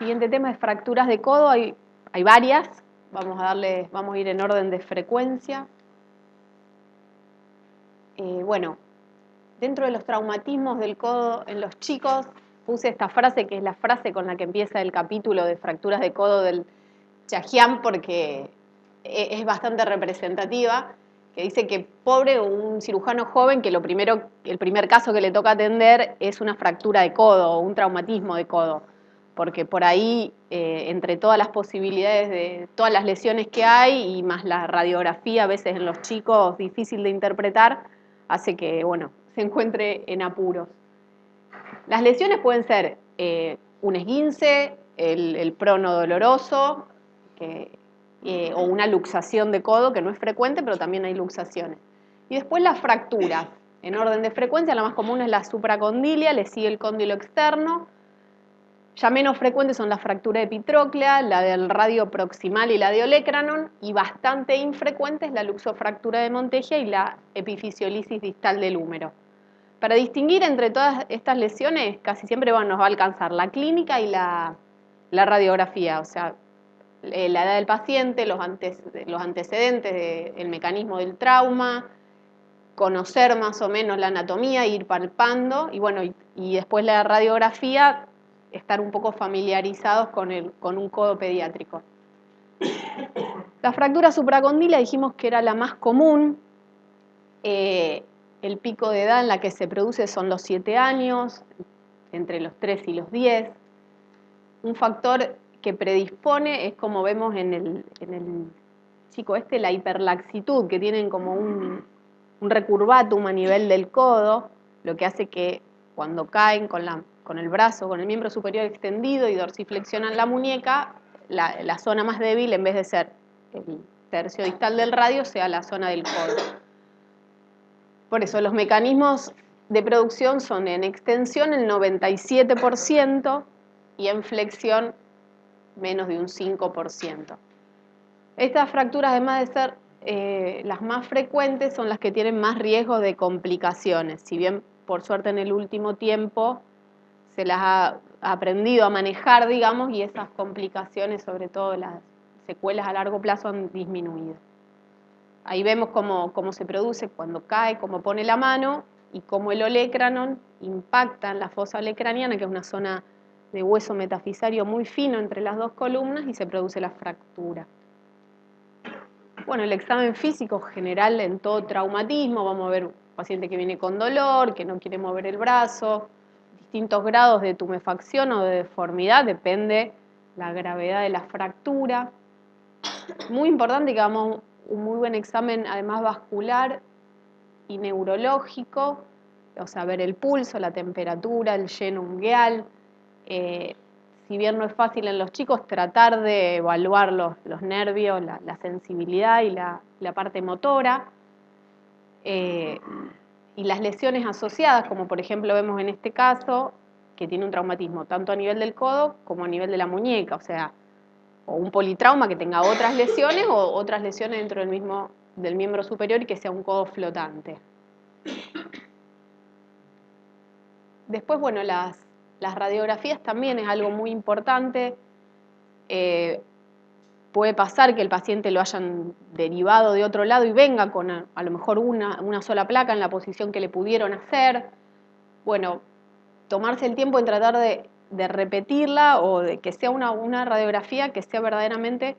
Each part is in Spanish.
siguiente tema es fracturas de codo. Hay varias. Vamos a ir en orden de frecuencia. Bueno, dentro de los traumatismos del codo en los chicos, puse esta frase que es la frase con la que empieza el capítulo de fracturas de codo del Chajian, porque es bastante representativa, que dice que pobre un cirujano joven que el primer caso que le toca atender es una fractura de codo o un traumatismo de codo, porque por ahí, entre todas las posibilidades de todas las lesiones que hay y más la radiografía a veces en los chicos difícil de interpretar, hace que, bueno, se encuentre en apuros. Las lesiones pueden ser un esguince, el prono doloroso, o una luxación de codo, que no es frecuente, pero también hay luxaciones. Y después las fracturas. En orden de frecuencia, la más común es la supracondilia, le sigue el cóndilo externo. Ya menos frecuentes son las fracturas epitróclea, la del radio proximal y la de olecranon, y bastante infrecuentes la luxofractura de Montegia y la epifisiolisis distal del húmero. Para distinguir entre todas estas lesiones, casi siempre nos va a alcanzar la clínica y la radiografía, o sea, la edad del paciente, los antecedentes del mecanismo del trauma, conocer más o menos la anatomía, ir palpando, y bueno, y después la radiografía, estar un poco familiarizados con un codo pediátrico. La fractura supracondilia dijimos que era la más común. El pico de edad en la que se produce son los 7 años, entre los 3 y los 10. Un factor que predispone es, como vemos en el chico la hiperlaxitud, que tienen como un recurvatum a nivel del codo, lo que hace que cuando caen con el brazo, con el miembro superior extendido y dorsiflexionan la muñeca, la zona más débil, en vez de ser el tercio distal del radio, sea la zona del codo. Por eso los mecanismos de producción son en extensión el 97% y en flexión menos de un 5%. Estas fracturas, además de ser las más frecuentes, son las que tienen más riesgo de complicaciones. Si bien, por suerte, en el último tiempo se las ha aprendido a manejar, digamos, y esas complicaciones, sobre todo las secuelas a largo plazo, han disminuido. Ahí vemos cómo se produce cuando cae, cómo pone la mano y cómo el olecranon impacta en la fosa olecraniana, que es una zona de hueso metafisario muy fino entre las dos columnas, y se produce la fractura. Bueno, el examen físico general en todo traumatismo, vamos a ver un paciente que viene con dolor, que no quiere mover el brazo, distintos grados de tumefacción o de deformidad, depende la gravedad de la fractura. Muy importante que hagamos un muy buen examen, además vascular y neurológico, o sea, ver el pulso, la temperatura, el lleno ungueal. Si bien no es fácil en los chicos, tratar de evaluar los nervios, la sensibilidad y la parte motora. Y las lesiones asociadas, como por ejemplo vemos en este caso, que tiene un traumatismo tanto a nivel del codo como a nivel de la muñeca, o sea, o un politrauma que tenga otras lesiones o otras lesiones dentro del miembro superior y que sea un codo flotante. Después, bueno, las radiografías también es algo muy importante. Puede pasar que el paciente lo hayan derivado de otro lado y venga con a lo mejor una sola placa en la posición que le pudieron hacer. Bueno, tomarse el tiempo en tratar de repetirla o de que sea una radiografía que sea verdaderamente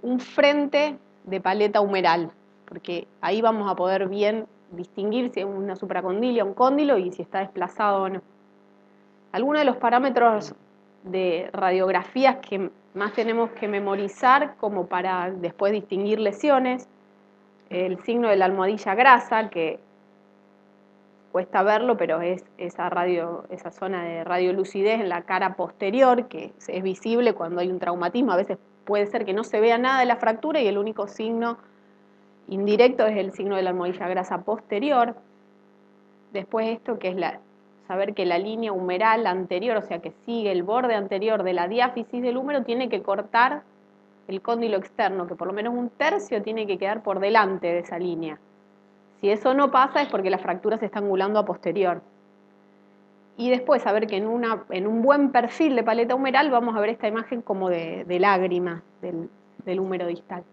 un frente de paleta humeral, porque ahí vamos a poder bien distinguir si es una supracondilia, un cóndilo y si está desplazado o no. Algunos de los parámetros de radiografías que más tenemos que memorizar como para después distinguir lesiones, el signo de la almohadilla grasa, que cuesta verlo, pero es esa zona de radiolucidez en la cara posterior, que es visible cuando hay un traumatismo. A veces puede ser que no se vea nada de la fractura y el único signo indirecto es el signo de la almohadilla grasa posterior. Después esto que es saber que la línea humeral anterior, o sea que sigue el borde anterior de la diáfisis del húmero, tiene que cortar el cóndilo externo, que por lo menos un tercio tiene que quedar por delante de esa línea. Si eso no pasa es porque la fractura se está angulando a posterior. Y después a ver que en un buen perfil de paleta humeral vamos a ver esta imagen como de lágrima del húmero distal.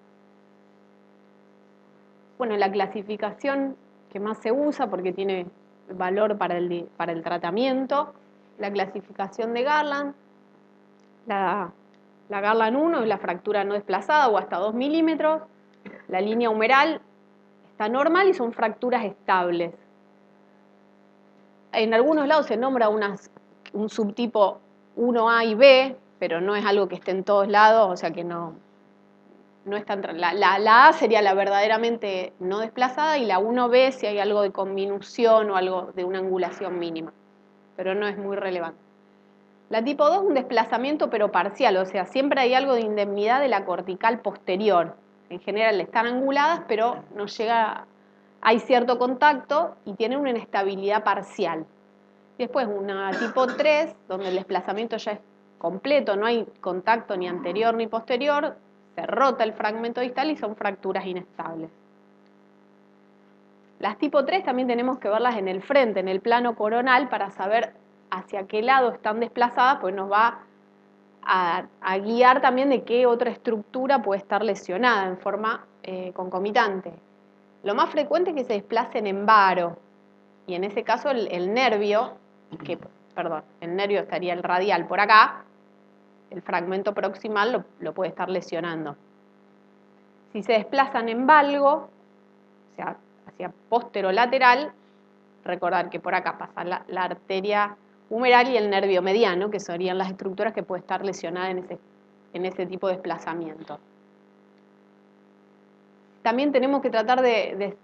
Bueno, la clasificación que más se usa porque tiene valor para el tratamiento, la clasificación de Garland. La Garland 1 es la fractura no desplazada o hasta 2 milímetros. La línea humeral está normal y son fracturas estables. En algunos lados se nombra un subtipo 1A y B, pero no es algo que esté en todos lados, o sea que no es tan... La A sería la verdaderamente no desplazada y la 1B si hay algo de conminución o algo de una angulación mínima, pero no es muy relevante. La tipo 2 es un desplazamiento pero parcial, o sea, siempre hay algo de indemnidad de la cortical posterior. En general están anguladas, pero no llega, hay cierto contacto y tienen una inestabilidad parcial. Después una tipo 3, donde el desplazamiento ya es completo, no hay contacto ni anterior ni posterior, se rota el fragmento distal y son fracturas inestables. Las tipo 3 también tenemos que verlas en el frente, en el plano coronal, para saber hacia qué lado están desplazadas, pues nos va a guiar también de qué otra estructura puede estar lesionada en forma concomitante. Lo más frecuente es que se desplacen en varo, y en ese caso el nervio, el nervio estaría el radial por acá, el fragmento proximal lo puede estar lesionando. Si se desplazan en valgo, o sea, hacia posterolateral, recordar que por acá pasa la arteria humeral y el nervio mediano, que serían las estructuras que puede estar lesionada en ese tipo de desplazamiento. También tenemos que tratar de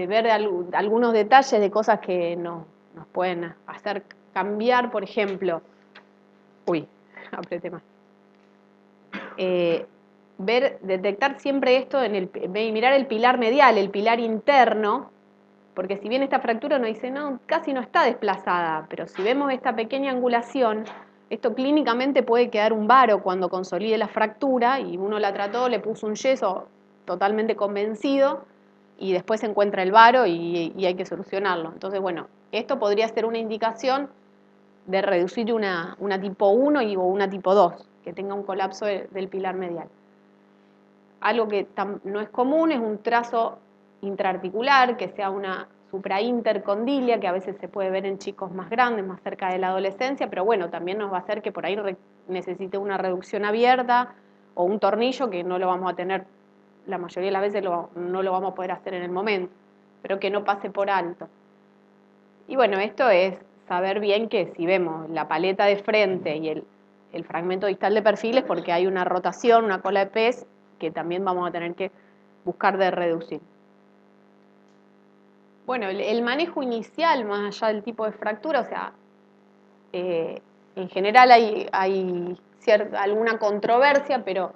ver algunos detalles de cosas que nos pueden hacer cambiar, por ejemplo, apreté más. Detectar siempre esto, mirar el pilar medial, el pilar interno, porque si bien esta fractura uno dice, no, casi no está desplazada, pero si vemos esta pequeña angulación, esto clínicamente puede quedar un varo cuando consolide la fractura y uno la trató, le puso un yeso totalmente convencido y después se encuentra el varo y hay que solucionarlo. Entonces, bueno, esto podría ser una indicación de reducir una tipo 1 o una tipo 2, que tenga un colapso del pilar medial. Algo que no es común es un trazo intraarticular, que sea una supraintercondilia, que a veces se puede ver en chicos más grandes, más cerca de la adolescencia, pero bueno, también nos va a hacer que por ahí necesite una reducción abierta o un tornillo que no lo vamos a tener, la mayoría de las veces no lo vamos a poder hacer en el momento, pero que no pase por alto. Y bueno, esto es saber bien que si vemos la paleta de frente y el fragmento distal de perfil es porque hay una rotación, una cola de pez, que también vamos a tener que buscar de reducir. Bueno, el manejo inicial, más allá del tipo de fractura, o sea, en general hay alguna controversia, pero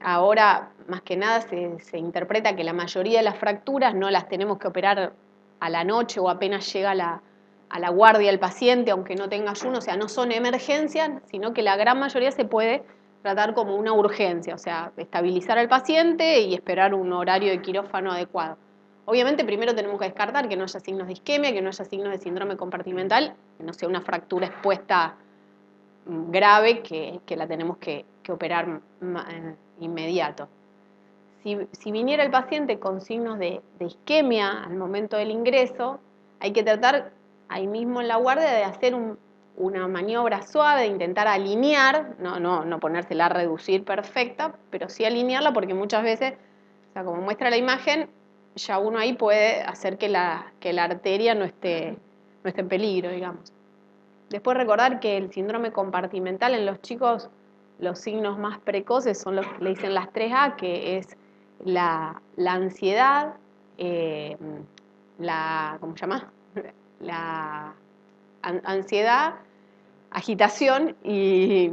ahora más que nada se interpreta que la mayoría de las fracturas no las tenemos que operar a la noche o apenas llega a la guardia el paciente, aunque no tenga ayuno, o sea, no son emergencias, sino que la gran mayoría se puede tratar como una urgencia, o sea, estabilizar al paciente y esperar un horario de quirófano adecuado. Obviamente primero tenemos que descartar que no haya signos de isquemia, que no haya signos de síndrome compartimental, que no sea una fractura expuesta grave que la tenemos que operar inmediato. Si viniera el paciente con signos de isquemia al momento del ingreso, hay que tratar ahí mismo en la guardia de hacer una maniobra suave, de intentar alinear, no ponérsela a reducir perfecta, pero sí alinearla porque muchas veces, o sea, como muestra la imagen, ya uno ahí puede hacer que la arteria no esté en peligro, digamos. Después recordar que el síndrome compartimental en los chicos, los signos más precoces son los que le dicen las 3A, que es la ansiedad, ¿cómo se llama? La ansiedad, agitación y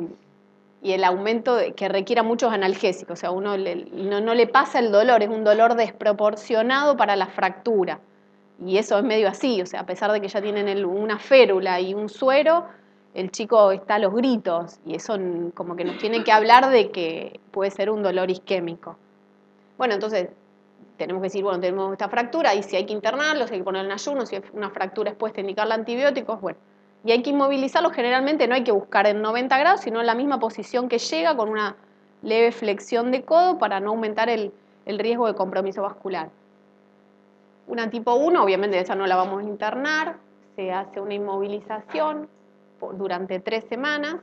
el aumento que requiera muchos analgésicos. O sea, uno no le pasa el dolor, es un dolor desproporcionado para la fractura. Y eso es medio así, o sea, a pesar de que ya tienen una férula y un suero, el chico está a los gritos y eso como que nos tiene que hablar de que puede ser un dolor isquémico. Bueno, entonces tenemos que decir, bueno, tenemos esta fractura y si hay que internarlo, si hay que ponerle en ayuno, si es una fractura expuesta, indicarle antibióticos, bueno. Y hay que inmovilizarlo, generalmente no hay que buscar en 90 grados, sino en la misma posición que llega, con una leve flexión de codo para no aumentar el riesgo de compromiso vascular. Una tipo 1, obviamente esa no la vamos a internar, se hace una inmovilización durante 3 semanas.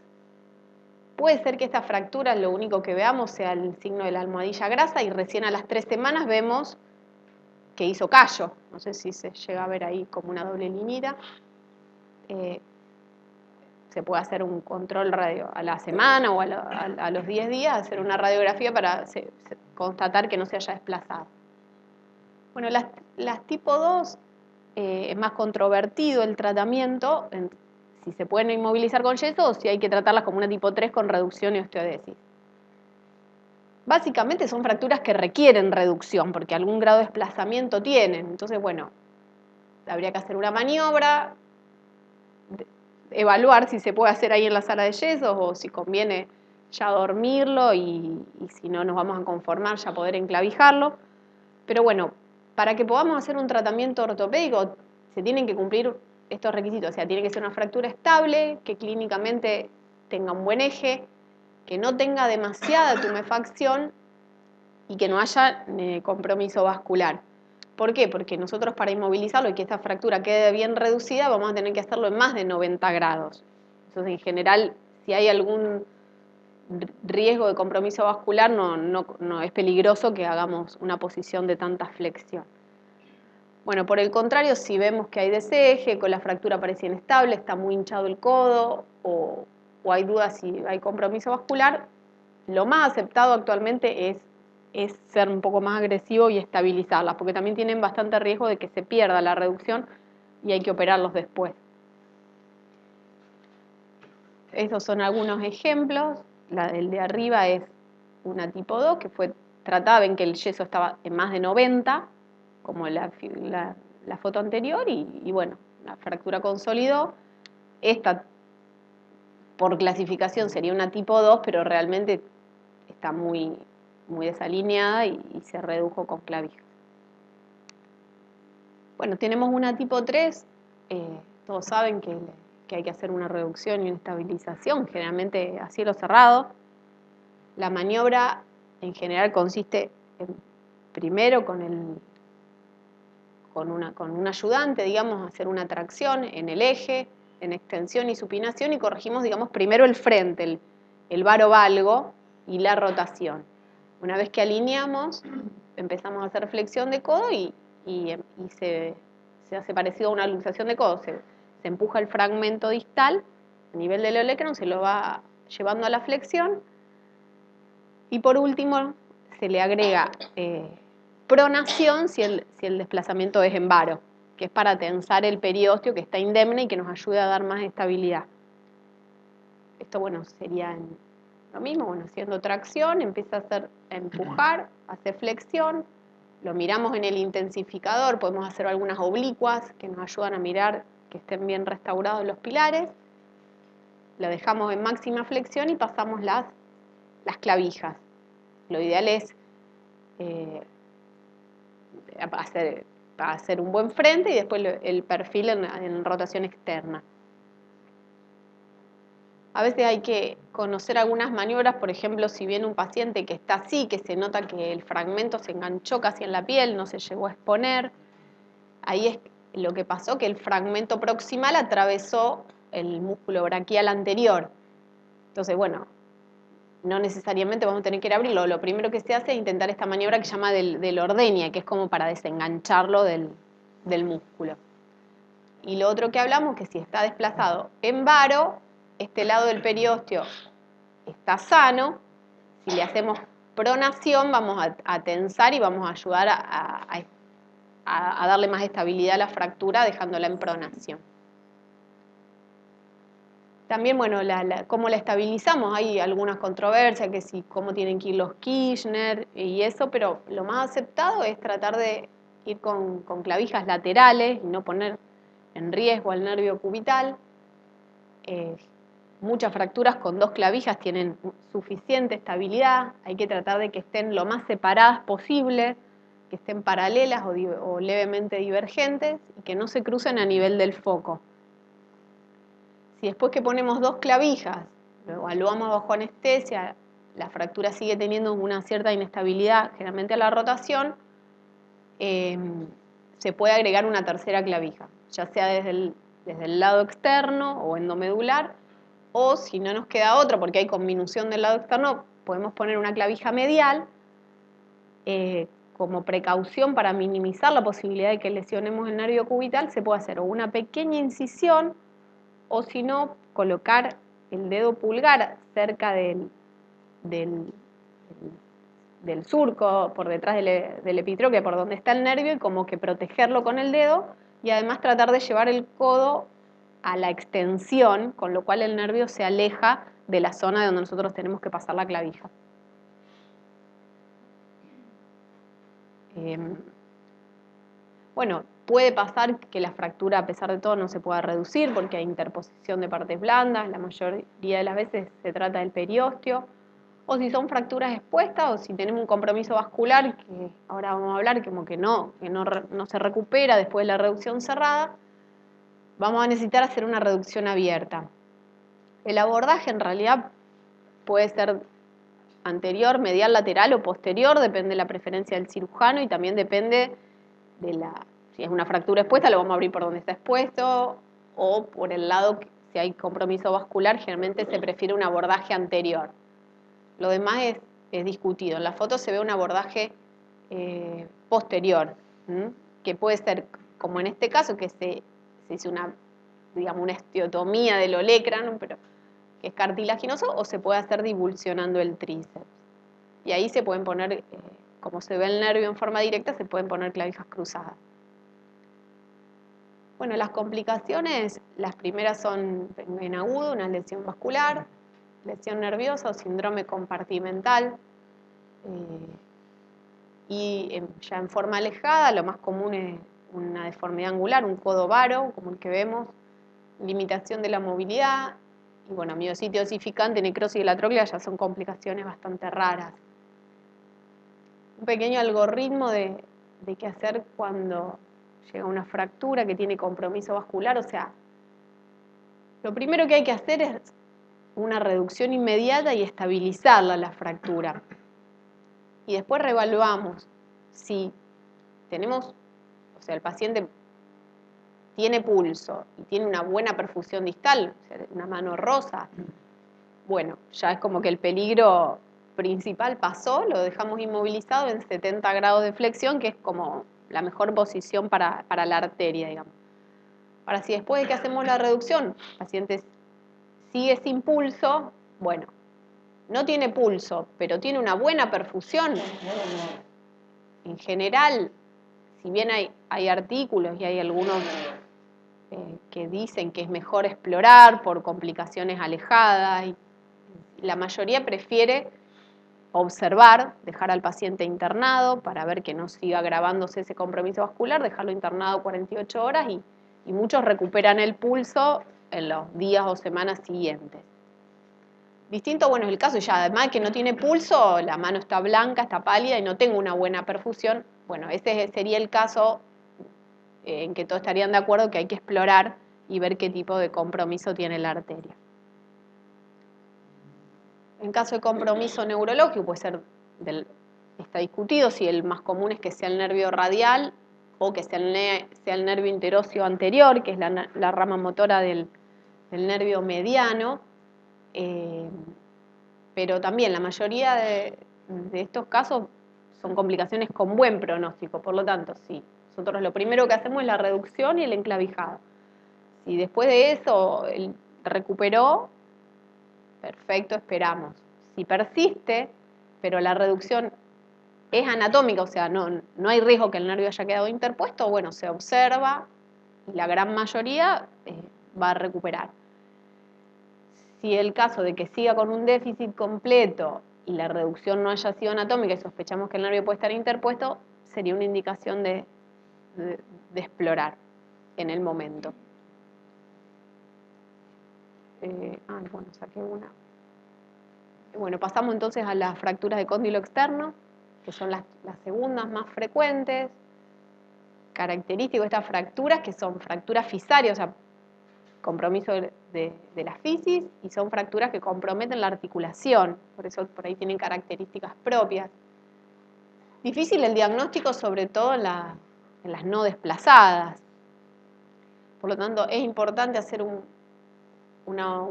Puede ser que esta fractura lo único que veamos sea el signo de la almohadilla grasa y recién a las 3 semanas vemos que hizo callo. No sé si se llega a ver ahí como una doble liñita. Se puede hacer un control radio a la semana o a los 10 días, hacer una radiografía para constatar que no se haya desplazado. Bueno, las tipo 2 es más controvertido el tratamiento, si se pueden inmovilizar con yeso o si hay que tratarlas como una tipo 3 con reducción y osteodesis. Básicamente son fracturas que requieren reducción porque algún grado de desplazamiento tienen. Entonces, bueno, habría que hacer una maniobra, evaluar si se puede hacer ahí en la sala de yesos o si conviene ya dormirlo y si no nos vamos a conformar ya poder enclavijarlo. Pero bueno, para que podamos hacer un tratamiento ortopédico se tienen que cumplir estos requisitos, o sea, tiene que ser una fractura estable, que clínicamente tenga un buen eje, que no tenga demasiada tumefacción y que no haya compromiso vascular. ¿Por qué? Porque nosotros para inmovilizarlo y que esta fractura quede bien reducida vamos a tener que hacerlo en más de 90 grados. Entonces, en general, si hay algún riesgo de compromiso vascular, no es peligroso que hagamos una posición de tanta flexión. Bueno, por el contrario, si vemos que hay deseje, con la fractura parece inestable, está muy hinchado el codo o hay dudas si hay compromiso vascular, lo más aceptado actualmente es ser un poco más agresivo y estabilizarlas, porque también tienen bastante riesgo de que se pierda la reducción y hay que operarlos después. Estos son algunos ejemplos. El de arriba es una tipo 2 que fue tratada, ven que el yeso estaba en más de 90, como la foto anterior, y bueno, la fractura consolidó. Esta, por clasificación, sería una tipo 2, pero realmente está muy desalineada y se redujo con clavija. Bueno, tenemos una tipo 3, todos saben que hay que hacer una reducción y una estabilización, generalmente a cielo cerrado. La maniobra en general consiste primero con un ayudante, digamos, hacer una tracción en el eje, en extensión y supinación y corregimos, digamos, primero el frente, el varo-valgo y la rotación. Una vez que alineamos, empezamos a hacer flexión de codo y se hace parecido a una luxación de codo. Se empuja el fragmento distal a nivel del olecranon, se lo va llevando a la flexión y por último se le agrega pronación si el desplazamiento es en varo, que es para tensar el periósteo que está indemne y que nos ayuda a dar más estabilidad. Esto, bueno, sería lo mismo, bueno, haciendo tracción, empieza a empujar, a hacer flexión, lo miramos en el intensificador, podemos hacer algunas oblicuas que nos ayudan a mirar que estén bien restaurados los pilares, lo dejamos en máxima flexión y pasamos las clavijas. Lo ideal es hacer un buen frente y después el perfil en rotación externa. A veces hay que conocer algunas maniobras, por ejemplo, si viene un paciente que está así, que se nota que el fragmento se enganchó casi en la piel, no se llegó a exponer, ahí es lo que pasó, que el fragmento proximal atravesó el músculo braquial anterior. Entonces, bueno, no necesariamente vamos a tener que ir a abrirlo. Lo primero que se hace es intentar esta maniobra que se llama del ordenia, que es como para desengancharlo del músculo. Y lo otro que hablamos, que si está desplazado en varo, este lado del periósteo está sano, si le hacemos pronación vamos a tensar y vamos a ayudar a darle más estabilidad a la fractura dejándola en pronación. También, bueno, cómo la estabilizamos, hay algunas controversias, que si cómo tienen que ir los Kirchner y eso, pero lo más aceptado es tratar de ir con clavijas laterales y no poner en riesgo al nervio cubital. Muchas fracturas con 2 clavijas tienen suficiente estabilidad, hay que tratar de que estén lo más separadas posible, que estén paralelas o levemente divergentes y que no se crucen a nivel del foco. Si después que ponemos 2 clavijas, lo evaluamos bajo anestesia, la fractura sigue teniendo una cierta inestabilidad, generalmente a la rotación, se puede agregar una tercera clavija, ya sea desde el lado externo o endomedular, o si no nos queda otra porque hay conminución del lado externo, podemos poner una clavija medial como precaución para minimizar la posibilidad de que lesionemos el nervio cubital. Se puede hacer o una pequeña incisión, o si no, colocar el dedo pulgar cerca del surco, por detrás del epitroclea, por donde está el nervio, y como que protegerlo con el dedo, y además tratar de llevar el codo a la extensión, con lo cual el nervio se aleja de la zona donde nosotros tenemos que pasar la clavija. Bueno, puede pasar que la fractura, a pesar de todo, no se pueda reducir porque hay interposición de partes blandas, la mayoría de las veces se trata del periósteo, o si son fracturas expuestas, o si tenemos un compromiso vascular, que ahora vamos a hablar, como que no se recupera después de la reducción cerrada, vamos a necesitar hacer una reducción abierta. El abordaje en realidad puede ser anterior, medial, lateral o posterior, depende de la preferencia del cirujano y también depende si es una fractura expuesta, lo vamos a abrir por donde está expuesto, o por el lado, si hay compromiso vascular, generalmente se prefiere un abordaje anterior. Lo demás es discutido. En la foto se ve un abordaje posterior, que puede ser, como en este caso, que se hizo una osteotomía del olecranon, pero que es cartilaginoso, o se puede hacer divulsionando el tríceps. Y ahí se pueden poner, como se ve el nervio en forma directa, se pueden poner clavijas cruzadas. Bueno, las complicaciones, las primeras son en agudo, una lesión vascular, lesión nerviosa o síndrome compartimental. Y ya en forma alejada, lo más común es una deformidad angular, un codo varo, como el que vemos, limitación de la movilidad, y bueno, miocitis osificante, necrosis de la tróclea ya son complicaciones bastante raras. Un pequeño algoritmo de qué hacer cuando llega una fractura que tiene compromiso vascular, o sea, lo primero que hay que hacer es una reducción inmediata y estabilizarla la fractura. Y después reevaluamos si tenemos, o sea, el paciente tiene pulso y tiene una buena perfusión distal, o sea, una mano rosa, bueno, ya es como que el peligro principal pasó, lo dejamos inmovilizado en 70 grados de flexión, que es como la mejor posición para la arteria, digamos. Ahora, si después de que hacemos la reducción, el paciente sigue sin pulso, bueno, no tiene pulso, pero tiene una buena perfusión, en general, si bien hay artículos y hay algunos que dicen que es mejor explorar por complicaciones alejadas, y la mayoría prefiere observar, dejar al paciente internado para ver que no siga agravándose ese compromiso vascular, dejarlo internado 48 horas y muchos recuperan el pulso en los días o semanas siguientes. Distinto, bueno, es el caso, ya además que no tiene pulso, la mano está blanca, está pálida y no tengo una buena perfusión, bueno, ese sería el caso en que todos estarían de acuerdo que hay que explorar y ver qué tipo de compromiso tiene la arteria. En caso de compromiso neurológico, puede ser, está discutido si el más común es que sea el nervio radial o que sea el nervio interóseo anterior, que es la rama motora del nervio mediano, pero también la mayoría de estos casos son complicaciones con buen pronóstico, por lo tanto, sí, nosotros lo primero que hacemos es la reducción y el enclavijado. Si después de eso recuperó, perfecto, esperamos. Si persiste, pero la reducción es anatómica, o sea, no hay riesgo que el nervio haya quedado interpuesto, bueno, se observa y la gran mayoría va a recuperar. Si el caso de que siga con un déficit completo y la reducción no haya sido anatómica y sospechamos que el nervio puede estar interpuesto, sería una indicación de explorar en el momento. Bueno, saqué una. Bueno, pasamos entonces a las fracturas de cóndilo externo, que son las segundas más frecuentes. Característico de estas fracturas, que son fracturas fisarias, o sea, compromiso de la fisis y son fracturas que comprometen la articulación, por eso por ahí tienen características propias. Difícil el diagnóstico, sobre todo en las no desplazadas. Por lo tanto, es importante hacer un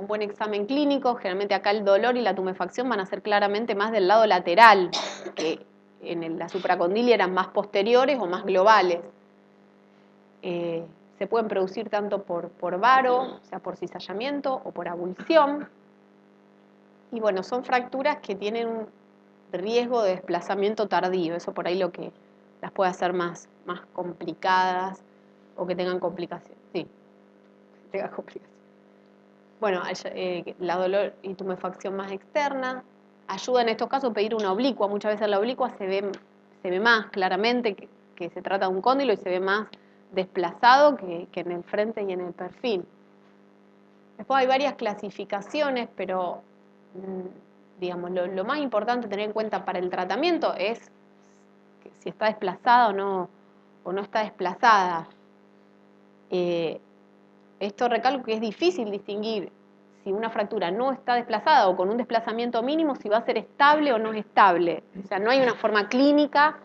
buen examen clínico. Generalmente acá el dolor y la tumefacción van a ser claramente más del lado lateral, que en la supracondilia eran más posteriores o más globales. Se pueden producir tanto por varo, o sea, por cizallamiento o por abulsión. Y bueno, son fracturas que tienen un riesgo de desplazamiento tardío, eso por ahí lo que las puede hacer más complicadas o que tengan complicaciones. Sí, que tengan complicaciones. Bueno, la dolor y tumefacción más externa. Ayuda en estos casos a pedir una oblicua. Muchas veces la oblicua se ve más claramente que se trata de un cóndilo y se ve más desplazado que en el frente y en el perfil. Después hay varias clasificaciones, pero digamos, lo más importante a tener en cuenta para el tratamiento es que si está desplazada o no está desplazada. Esto recalco que es difícil distinguir si una fractura no está desplazada o con un desplazamiento mínimo, si va a ser estable o no es estable. O sea, no hay una forma clínica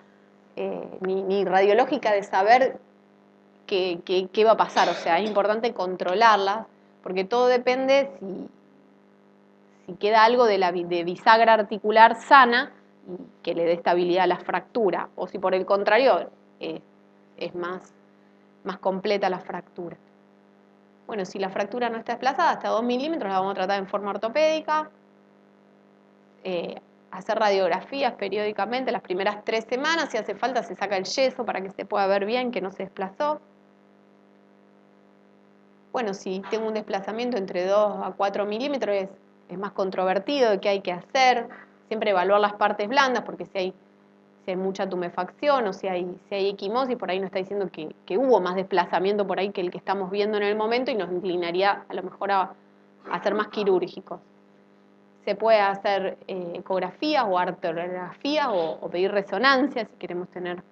ni radiológica de saber qué va a pasar. O sea, es importante controlarlas, porque todo depende si queda algo de bisagra articular sana y que le dé estabilidad a la fractura, o si por el contrario es más completa la fractura. Bueno, si la fractura no está desplazada, hasta 2 milímetros la vamos a tratar en forma ortopédica. Hacer radiografías periódicamente las primeras 3 semanas, si hace falta se saca el yeso para que se pueda ver bien que no se desplazó. Bueno, si tengo un desplazamiento entre 2 a 4 milímetros es más controvertido de qué hay que hacer. Siempre evaluar las partes blandas, porque si hay mucha tumefacción o si hay equimosis, por ahí nos está diciendo que hubo más desplazamiento por ahí que el que estamos viendo en el momento y nos inclinaría a lo mejor a ser más quirúrgicos. Se puede hacer ecografías o arteriografías o pedir resonancia si queremos tener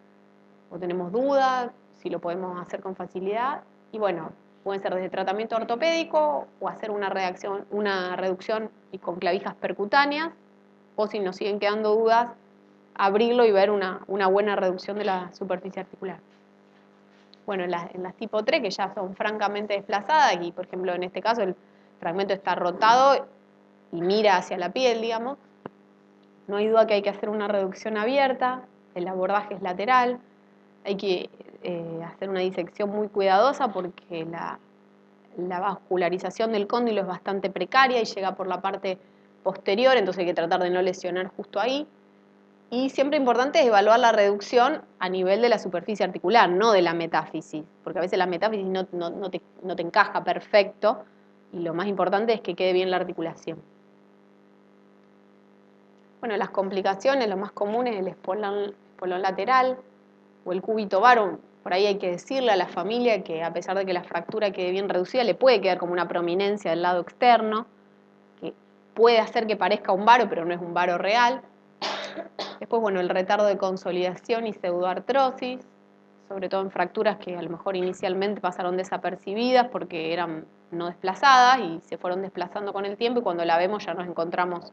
o tenemos dudas, si lo podemos hacer con facilidad. Y bueno, pueden ser desde tratamiento ortopédico o hacer una reducción y con clavijas percutáneas, o si nos siguen quedando dudas, abrirlo y ver una buena reducción de la superficie articular. Bueno, en las tipo 3, que ya son francamente desplazadas, y por ejemplo en este caso el fragmento está rotado y mira hacia la piel, digamos, no hay duda que hay que hacer una reducción abierta, el abordaje es lateral, hay que hacer una disección muy cuidadosa porque la vascularización del cóndilo es bastante precaria y llega por la parte posterior, entonces hay que tratar de no lesionar justo ahí. Y siempre importante es evaluar la reducción a nivel de la superficie articular, no de la metáfisis, porque a veces la metáfisis no te encaja perfecto y lo más importante es que quede bien la articulación. Bueno, las complicaciones, lo más común es el espolón lateral o el cúbito varo. Por ahí hay que decirle a la familia que a pesar de que la fractura quede bien reducida, le puede quedar como una prominencia del lado externo, que puede hacer que parezca un varo, pero no es un varo real. Después, bueno, el retardo de consolidación y pseudoartrosis, sobre todo en fracturas que a lo mejor inicialmente pasaron desapercibidas porque eran no desplazadas y se fueron desplazando con el tiempo y cuando la vemos ya nos encontramos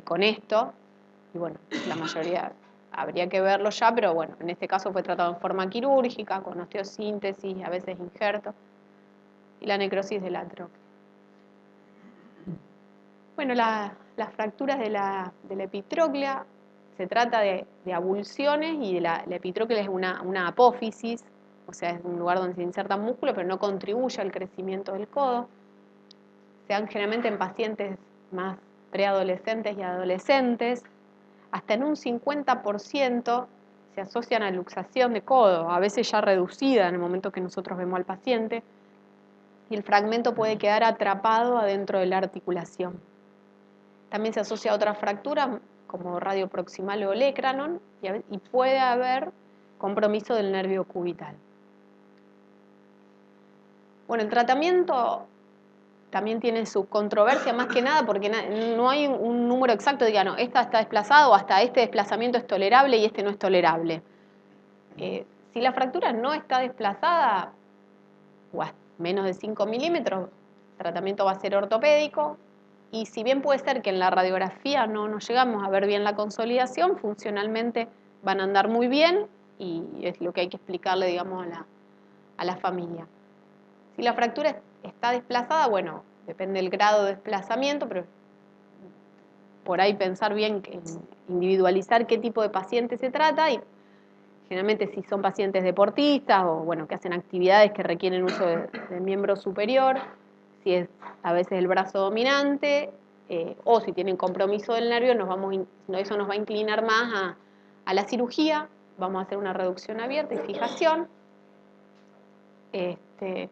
con esto. Y bueno, la mayoría habría que verlo ya, pero bueno, en este caso fue tratado en forma quirúrgica, con osteosíntesis, a veces injerto, y la necrosis del atrocleo. Bueno, las fracturas de la epitróclea, se trata de abulsiones y la epitróclea es una apófisis, o sea, es un lugar donde se inserta músculo, pero no contribuye al crecimiento del codo. Se dan generalmente en pacientes más preadolescentes y adolescentes. Hasta en un 50% se asocian a luxación de codo, a veces ya reducida en el momento que nosotros vemos al paciente, y el fragmento puede quedar atrapado adentro de la articulación. También se asocia a otras fracturas como radioproximal o olecranon y puede haber compromiso del nervio cubital. Bueno, el tratamiento también tiene su controversia, más que nada porque no hay un número exacto de que no, esta está desplazada o hasta este desplazamiento es tolerable y este no es tolerable. Si la fractura no está desplazada, menos de 5 milímetros, el tratamiento va a ser ortopédico. Y si bien puede ser que en la radiografía no llegamos a ver bien la consolidación, funcionalmente van a andar muy bien y es lo que hay que explicarle, digamos, a la familia. Si la fractura está desplazada, bueno, depende del grado de desplazamiento, pero por ahí pensar bien, individualizar qué tipo de paciente se trata y generalmente si son pacientes deportistas o bueno, que hacen actividades que requieren uso del miembro superior, si es a veces el brazo dominante, o si tienen compromiso del nervio, eso nos va a inclinar más a la cirugía. Vamos a hacer una reducción abierta y fijación. En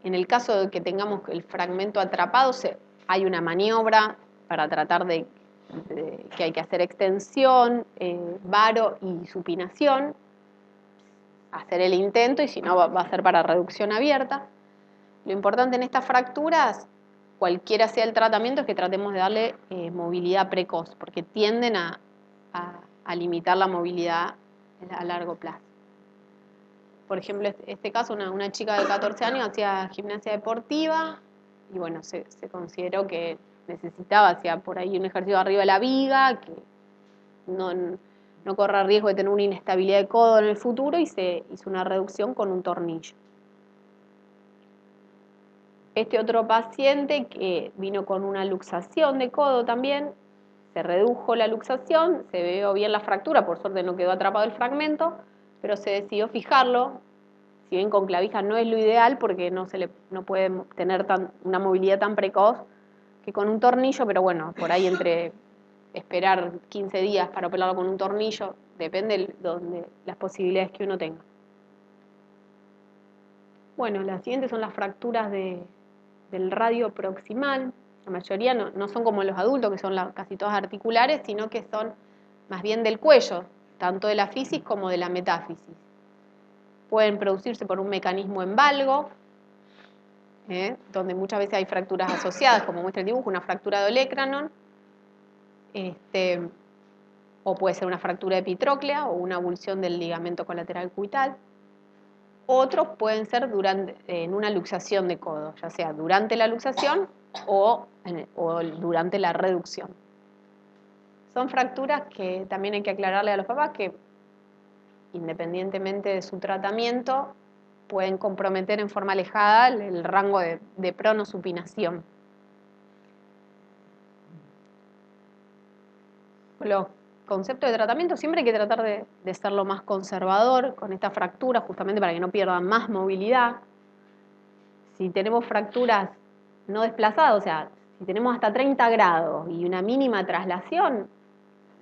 el caso de que tengamos el fragmento atrapado, hay una maniobra para tratar de que hay que hacer extensión, varo y supinación, hacer el intento y si no va a ser para reducción abierta. Lo importante en estas fracturas, cualquiera sea el tratamiento, es que tratemos de darle movilidad precoz, porque tienden a limitar la movilidad a largo plazo. Por ejemplo, este caso, una chica de 14 años hacía gimnasia deportiva y bueno, se consideró que necesitaba, hacía por ahí un ejercicio arriba de la viga, que no corra riesgo de tener una inestabilidad de codo en el futuro y se hizo una reducción con un tornillo. Este otro paciente que vino con una luxación de codo también, se redujo la luxación, se vio bien la fractura, por suerte no quedó atrapado el fragmento, pero se decidió fijarlo. Si bien con clavija no es lo ideal porque no puede tener una movilidad tan precoz que con un tornillo, pero bueno, por ahí entre esperar 15 días para operarlo con un tornillo, depende de las posibilidades que uno tenga. Bueno, las siguientes son las fracturas del radio proximal. La mayoría no son como los adultos, que son casi todas articulares, sino que son más bien del cuello, tanto de la fisis como de la metáfisis. Pueden producirse por un mecanismo en valgo, donde muchas veces hay fracturas asociadas, como muestra el dibujo, una fractura de olecranon, o puede ser una fractura epitróclea o una avulsión del ligamento colateral cubital. Otros pueden ser en una luxación de codo, ya sea durante la luxación o durante la reducción. Son fracturas que también hay que aclararle a los papás que, independientemente de su tratamiento, pueden comprometer en forma alejada el rango de pronosupinación. Los conceptos de tratamiento siempre hay que tratar de ser lo más conservador con esta fractura, justamente para que no pierdan más movilidad. Si tenemos fracturas no desplazadas, o sea, si tenemos hasta 30 grados y una mínima traslación,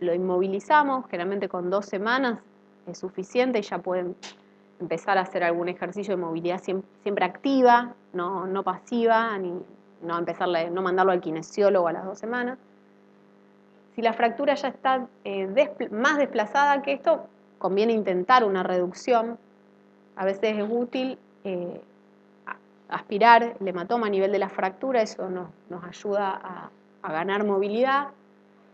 lo inmovilizamos, generalmente con 2 semanas es suficiente y ya pueden empezar a hacer algún ejercicio de movilidad siempre activa, no pasiva, ni no mandarlo al kinesiólogo a las 2 semanas. Si la fractura ya está más desplazada que esto, conviene intentar una reducción. A veces es útil aspirar el hematoma a nivel de la fractura, eso nos ayuda a ganar movilidad.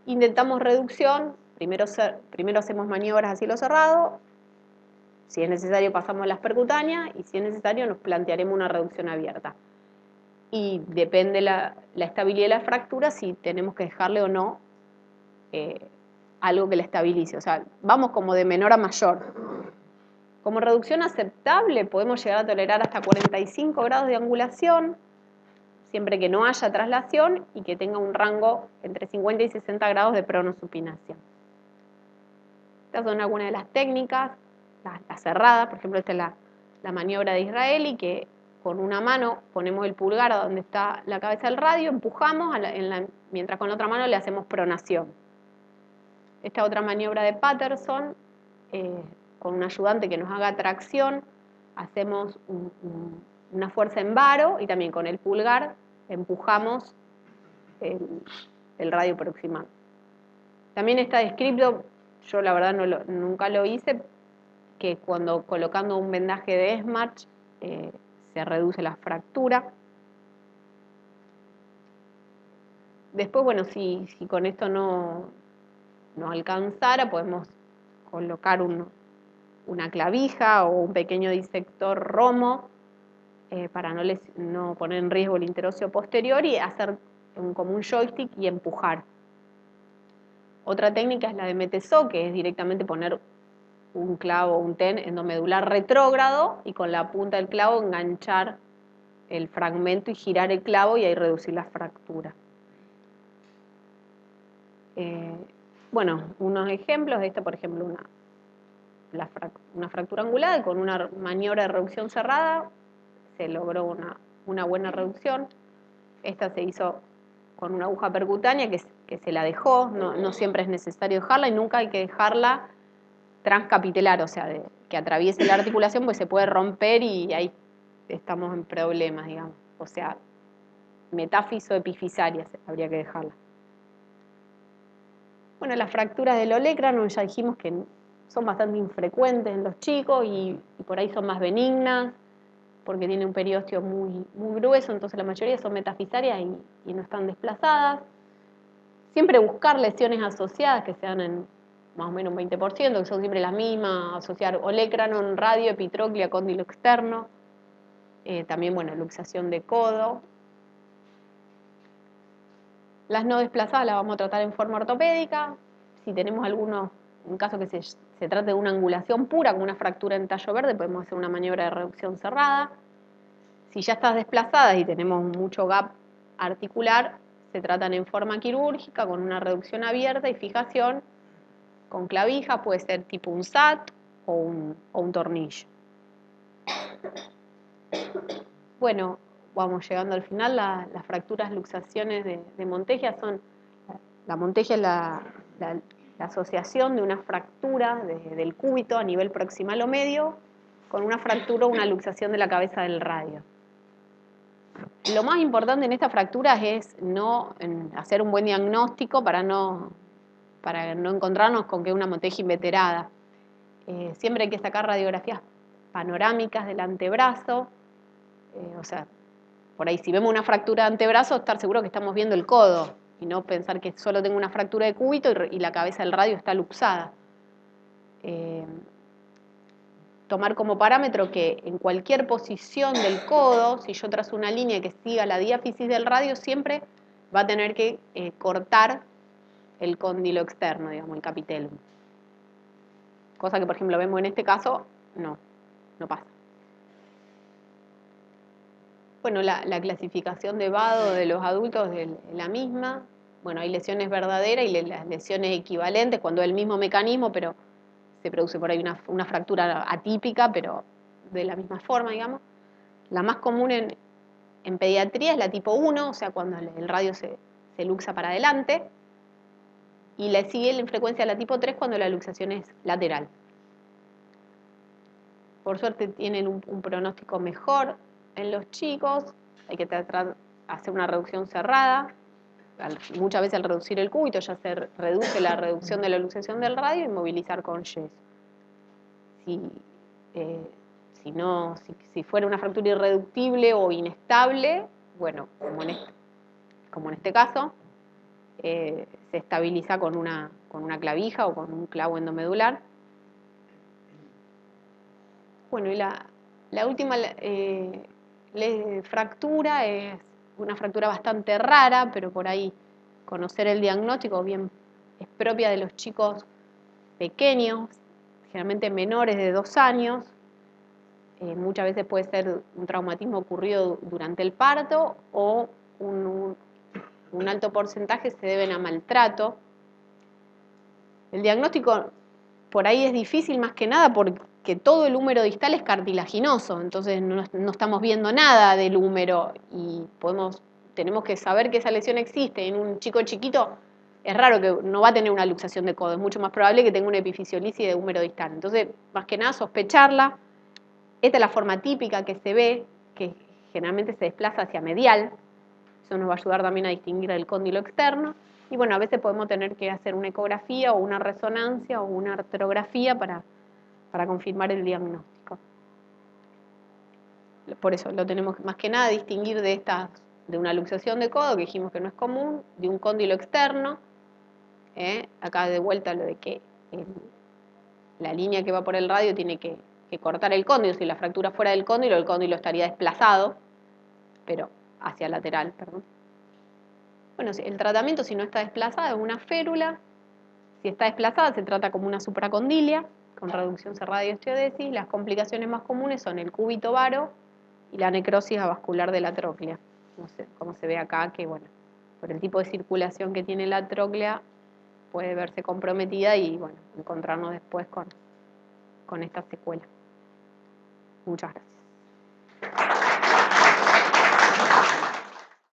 Intentamos reducción, primero hacemos maniobras a cielo cerrado, si es necesario pasamos las percutáneas y si es necesario nos plantearemos una reducción abierta. Y depende la estabilidad de la fractura si tenemos que dejarle o no algo que la estabilice. O sea, vamos como de menor a mayor. Como reducción aceptable podemos llegar a tolerar hasta 45 grados de angulación, siempre que no haya traslación y que tenga un rango entre 50 y 60 grados de pronosupinación. Estas son algunas de las técnicas, las cerradas, por ejemplo, esta es la maniobra de Israeli, que con una mano ponemos el pulgar a donde está la cabeza del radio, empujamos, mientras con la otra mano le hacemos pronación. Esta otra maniobra de Patterson, con un ayudante que nos haga tracción, hacemos una fuerza en varo y también con el pulgar empujamos el radio proximal. También está descrito, yo la verdad nunca lo hice, que cuando colocando un vendaje de Esmarch se reduce la fractura. Después, bueno, si con esto no alcanzara, podemos colocar una clavija o un pequeño disector romo para no poner en riesgo el interóseo posterior y hacer como un joystick y empujar. Otra técnica es la de METESO, que es directamente poner un clavo, un TEN endomedular retrógrado y con la punta del clavo enganchar el fragmento y girar el clavo y ahí reducir la fractura. Bueno, unos ejemplos de esto, por ejemplo, una fractura angulada y con una maniobra de reducción cerrada se logró una buena reducción. Esta se hizo con una aguja percutánea que se la dejó, no siempre es necesario dejarla y nunca hay que dejarla transcapitelar, o sea, que atraviese la articulación, pues se puede romper y ahí estamos en problemas, digamos. O sea, metáfiso epifisaria habría que dejarla. Bueno, las fracturas del olecrano ya dijimos que son bastante infrecuentes en los chicos y por ahí son más benignas, porque tienen un periósteo muy grueso, entonces la mayoría son metafisarias y no están desplazadas. Siempre buscar lesiones asociadas que sean en más o menos un 20%, que son siempre las mismas, asociar olecrano, radio, epitróclea, cóndilo externo, también, bueno, luxación de codo. Las no desplazadas las vamos a tratar en forma ortopédica. Si tenemos un caso que se trate de una angulación pura, como una fractura en tallo verde, podemos hacer una maniobra de reducción cerrada. Si ya estás desplazada y tenemos mucho gap articular, se tratan en forma quirúrgica, con una reducción abierta y fijación, con clavija, puede ser tipo un SAT o un tornillo. Bueno, vamos llegando al final. Las fracturas luxaciones de Montegia son, la Montegia es la asociación de una fractura del cúbito a nivel proximal o medio con una fractura o una luxación de la cabeza del radio. Lo más importante en estas fracturas es hacer un buen diagnóstico para no encontrarnos con que es una Montegia inveterada. Siempre hay que sacar radiografías panorámicas del antebrazo, o sea, por ahí si vemos una fractura de antebrazo, estar seguro que estamos viendo el codo y no pensar que solo tengo una fractura de cúbito y la cabeza del radio está luxada. Tomar como parámetro que en cualquier posición del codo, si yo trazo una línea que siga la diáfisis del radio, siempre va a tener que cortar el cóndilo externo, digamos, el capitelum. Cosa que, por ejemplo, vemos en este caso, no pasa. Bueno, la clasificación de vado de los adultos es la misma. Bueno, hay lesiones verdaderas y las lesiones equivalentes cuando es el mismo mecanismo, pero se produce por ahí una fractura atípica, pero de la misma forma, digamos. La más común en pediatría es la tipo 1, o sea, cuando el radio se luxa para adelante, y le sigue en frecuencia la tipo 3 cuando la luxación es lateral. Por suerte tienen un pronóstico mejor en los chicos, hay que tratar de hacer una reducción cerrada. Muchas veces al reducir el cúbito ya se reduce la reducción de la luxación del radio y movilizar con yeso. Si fuera una fractura irreductible o inestable, bueno, como en este caso, se estabiliza con una clavija o con un clavo endomedular. Bueno, y la última fractura es una fractura bastante rara, pero por ahí conocer el diagnóstico bien es propia de los chicos pequeños, generalmente menores de 2 años. Muchas veces puede ser un traumatismo ocurrido durante el parto o un alto porcentaje se deben a maltrato. El diagnóstico por ahí es difícil más que nada porque todo el húmero distal es cartilaginoso, entonces no estamos viendo nada del húmero y tenemos que saber que esa lesión existe. En un chico chiquito es raro que no va a tener una luxación de codo, es mucho más probable que tenga una epifisiolisis de húmero distal. Entonces, más que nada, sospecharla. Esta es la forma típica que se ve, que generalmente se desplaza hacia medial. Eso nos va a ayudar también a distinguir el cóndilo externo. Y bueno, a veces podemos tener que hacer una ecografía o una resonancia o una arterografía para confirmar el diagnóstico. Por eso lo tenemos más que nada distinguir de una luxación de codo, que dijimos que no es común, de un cóndilo externo. Acá de vuelta lo de que la línea que va por el radio tiene que que cortar el cóndilo. Si la fractura fuera del cóndilo, el cóndilo estaría desplazado, pero hacia lateral, perdón. Bueno, el tratamiento si no está desplazada es una férula. Si está desplazada se trata como una supracondilia, con reducción cerrada y osteodesis. Las complicaciones más comunes son el cúbito varo y la necrosis avascular de la tróclea. No sé, como se ve acá, que bueno, por el tipo de circulación que tiene la tróclea, puede verse comprometida y bueno, encontrarnos después con esta secuela. Muchas gracias.